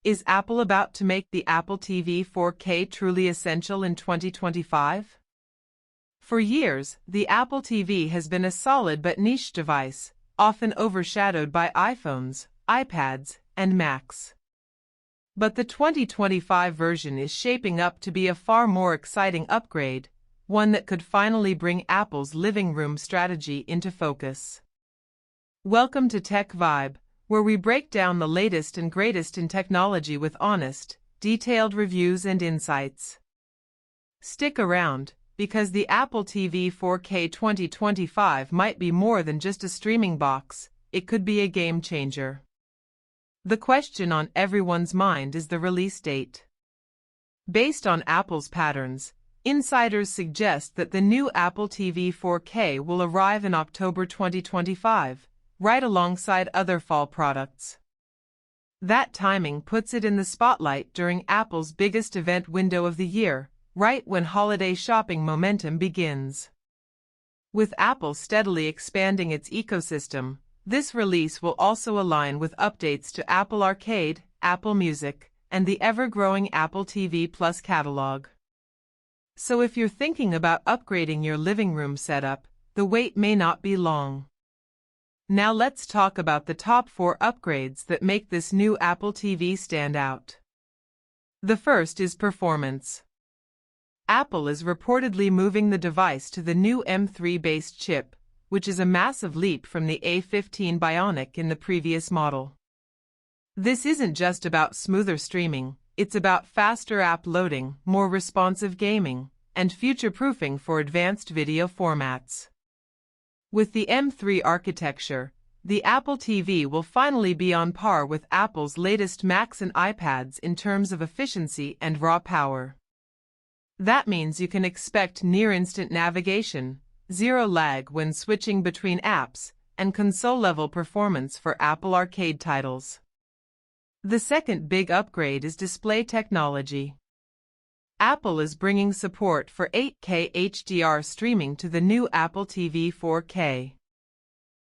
Is Apple about to make the Apple TV 4K truly essential in 2025? For years, the Apple TV has been a solid but niche device, often overshadowed by iPhones, iPads, and Macs. But the 2025 version is shaping up to be a far more exciting upgrade, one that could finally bring Apple's living room strategy into focus. Welcome to Tech Vibe, where we break down the latest and greatest in technology with honest, detailed reviews and insights. Stick around, because the Apple TV 4K 2025 might be more than just a streaming box, it could be a game changer. The question on everyone's mind is the release date. Based on Apple's patterns, insiders suggest that the new Apple TV 4K will arrive in October 2025, right alongside other fall products. That timing puts it in the spotlight during Apple's biggest event window of the year, right when holiday shopping momentum begins. With Apple steadily expanding its ecosystem, this release will also align with updates to Apple Arcade, Apple Music, and the ever-growing Apple TV Plus catalog. So if you're thinking about upgrading your living room setup, the wait may not be long. Now let's talk about the top 4 upgrades that make this new Apple TV stand out. The first is performance. Apple is reportedly moving the device to the new M3-based chip, which is a massive leap from the A15 Bionic in the previous model. This isn't just about smoother streaming, it's about faster app loading, more responsive gaming, and future-proofing for advanced video formats. With the M3 architecture, the Apple TV will finally be on par with Apple's latest Macs and iPads in terms of efficiency and raw power. That means you can expect near-instant navigation, zero lag when switching between apps, and console-level performance for Apple Arcade titles. The second big upgrade is display technology. Apple is bringing support for 8K HDR streaming to the new Apple TV 4K.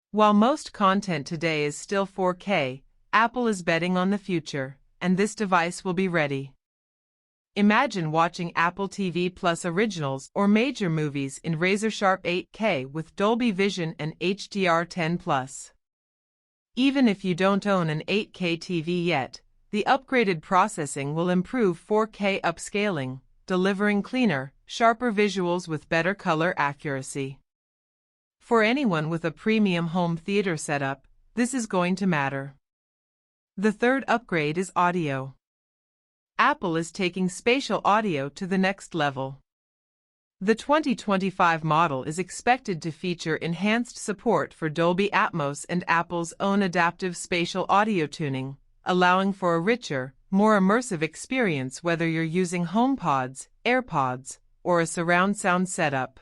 While most content today is still 4K, Apple is betting on the future, and this device will be ready. Imagine watching Apple TV Plus originals or major movies in razor-sharp 8K with Dolby Vision and HDR10+. Even if you don't own an 8K TV yet, the upgraded processing will improve 4K upscaling, delivering cleaner, sharper visuals with better color accuracy. For anyone with a premium home theater setup, this is going to matter. The third upgrade is audio. Apple is taking spatial audio to the next level. The 2025 model is expected to feature enhanced support for Dolby Atmos and Apple's own adaptive spatial audio tuning, allowing for a richer, more immersive experience whether you're using HomePods, AirPods, or a surround sound setup.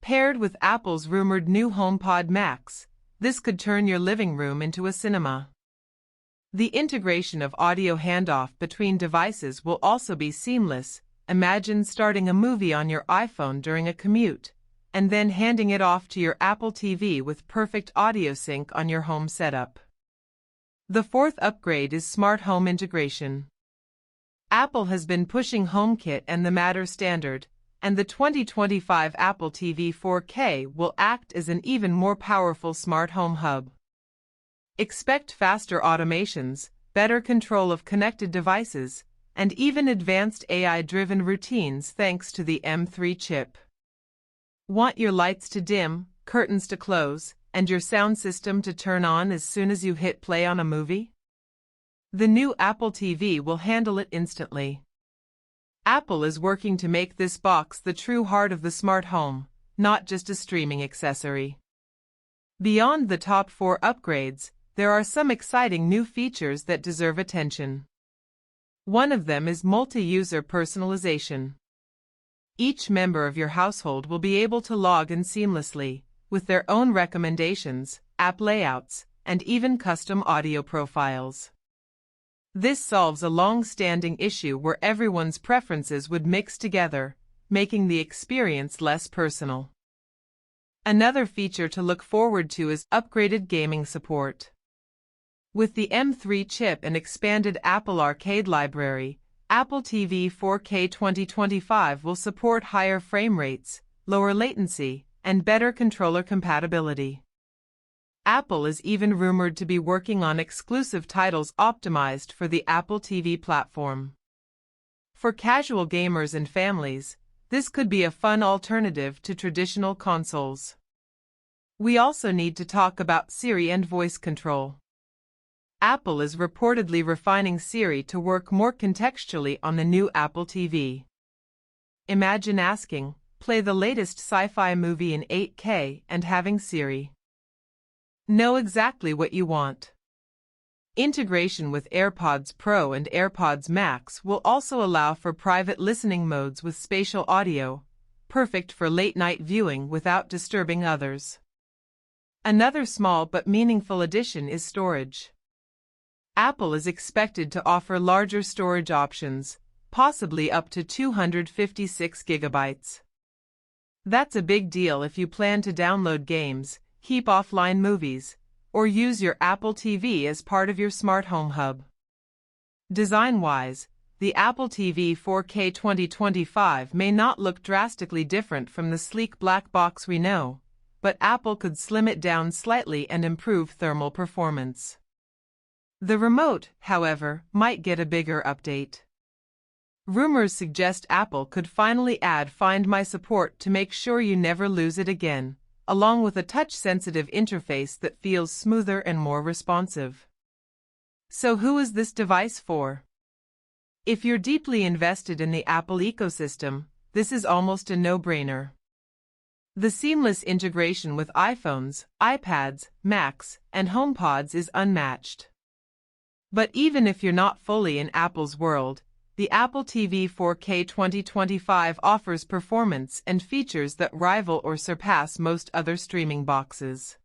Paired with Apple's rumored new HomePod Max, this could turn your living room into a cinema. The integration of audio handoff between devices will also be seamless. Imagine starting a movie on your iPhone during a commute, and then handing it off to your Apple TV with perfect audio sync on your home setup. The fourth upgrade is smart home integration. Apple has been pushing HomeKit and the Matter standard, and the 2025 Apple TV 4K will act as an even more powerful smart home hub. Expect faster automations, better control of connected devices, and even advanced AI-driven routines thanks to the M3 chip. Want your lights to dim, curtains to close, and your sound system to turn on as soon as you hit play on a movie? The new Apple TV will handle it instantly. Apple is working to make this box the true heart of the smart home, not just a streaming accessory. Beyond the top 4 upgrades, there are some exciting new features that deserve attention. One of them is multi-user personalization. Each member of your household will be able to log in seamlessly, with their own recommendations, app layouts, and even custom audio profiles. This solves a long-standing issue where everyone's preferences would mix together, making the experience less personal. Another feature to look forward to is upgraded gaming support. With the M3 chip and expanded Apple Arcade library, Apple TV 4K 2025 will support higher frame rates, lower latency, and better controller compatibility. Apple is even rumored to be working on exclusive titles optimized for the Apple TV platform. For casual gamers and families, this could be a fun alternative to traditional consoles. We also need to talk about Siri and voice control. Apple is reportedly refining Siri to work more contextually on the new Apple TV. Imagine asking, "Play the latest sci-fi movie in 8K," and having Siri know exactly what you want. Integration with AirPods Pro and AirPods Max will also allow for private listening modes with spatial audio, perfect for late-night viewing without disturbing others. Another small but meaningful addition is storage. Apple is expected to offer larger storage options, possibly up to 256 gigabytes. That's a big deal if you plan to download games, keep offline movies, or use your Apple TV as part of your smart home hub. Design-wise, the Apple TV 4K 2025 may not look drastically different from the sleek black box we know, but Apple could slim it down slightly and improve thermal performance. The remote, however, might get a bigger update. Rumors suggest Apple could finally add Find My support to make sure you never lose it again, along with a touch-sensitive interface that feels smoother and more responsive. So who is this device for? If you're deeply invested in the Apple ecosystem, this is almost a no-brainer. The seamless integration with iPhones, iPads, Macs, and HomePods is unmatched. But even if you're not fully in Apple's world, the Apple TV 4K 2025 offers performance and features that rival or surpass most other streaming boxes.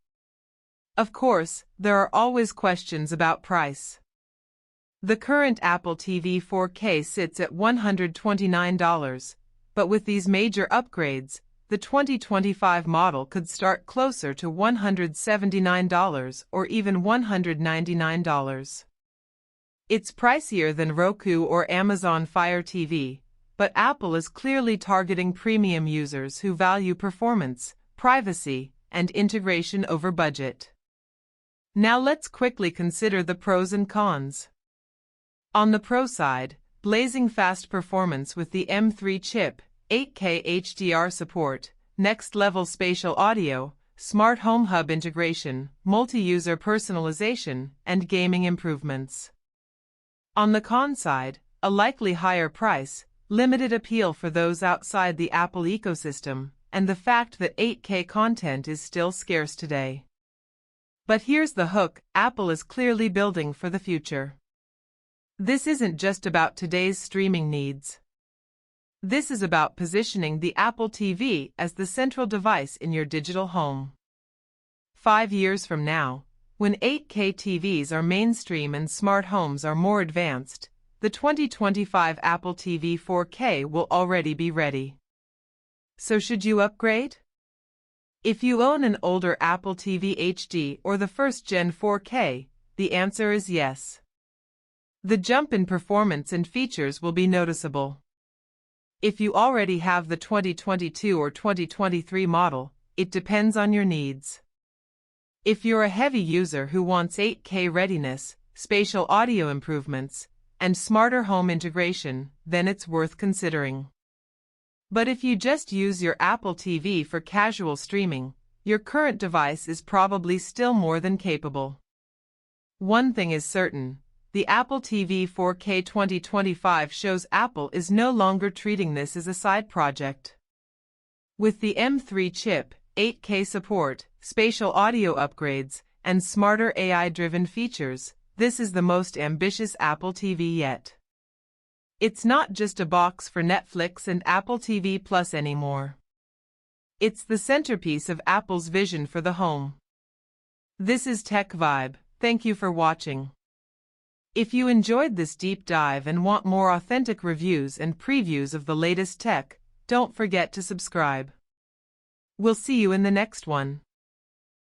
Of course, there are always questions about price. The current Apple TV 4K sits at $129, but with these major upgrades, the 2025 model could start closer to $179 or even $199. It's pricier than Roku or Amazon Fire TV, but Apple is clearly targeting premium users who value performance, privacy, and integration over budget. Now let's quickly consider the pros and cons. On the pro side, blazing fast performance with the M3 chip, 8K HDR support, next-level spatial audio, smart home hub integration, multi-user personalization, and gaming improvements. On the con side, a likely higher price, limited appeal for those outside the Apple ecosystem, and the fact that 8K content is still scarce today. But here's the hook: Apple is clearly building for the future. This isn't just about today's streaming needs. This is about positioning the Apple TV as the central device in your digital home. 5 years from now, when 8K TVs are mainstream and smart homes are more advanced, the 2025 Apple TV 4K will already be ready. So should you upgrade? If you own an older Apple TV HD or the first-gen 4K, the answer is yes. The jump in performance and features will be noticeable. If you already have the 2022 or 2023 model, it depends on your needs. If you're a heavy user who wants 8K readiness, spatial audio improvements, and smarter home integration, then it's worth considering. But if you just use your Apple TV for casual streaming, your current device is probably still more than capable. One thing is certain: the Apple TV 4K 2025 shows Apple is no longer treating this as a side project. With the M3 chip, 8K support, spatial audio upgrades, and smarter AI-driven features, this is the most ambitious Apple TV yet. It's not just a box for Netflix and Apple TV Plus anymore. It's the centerpiece of Apple's vision for the home. This is Tech Vibe. Thank you for watching. If you enjoyed this deep dive and want more authentic reviews and previews of the latest tech, don't forget to subscribe. We'll see you in the next one.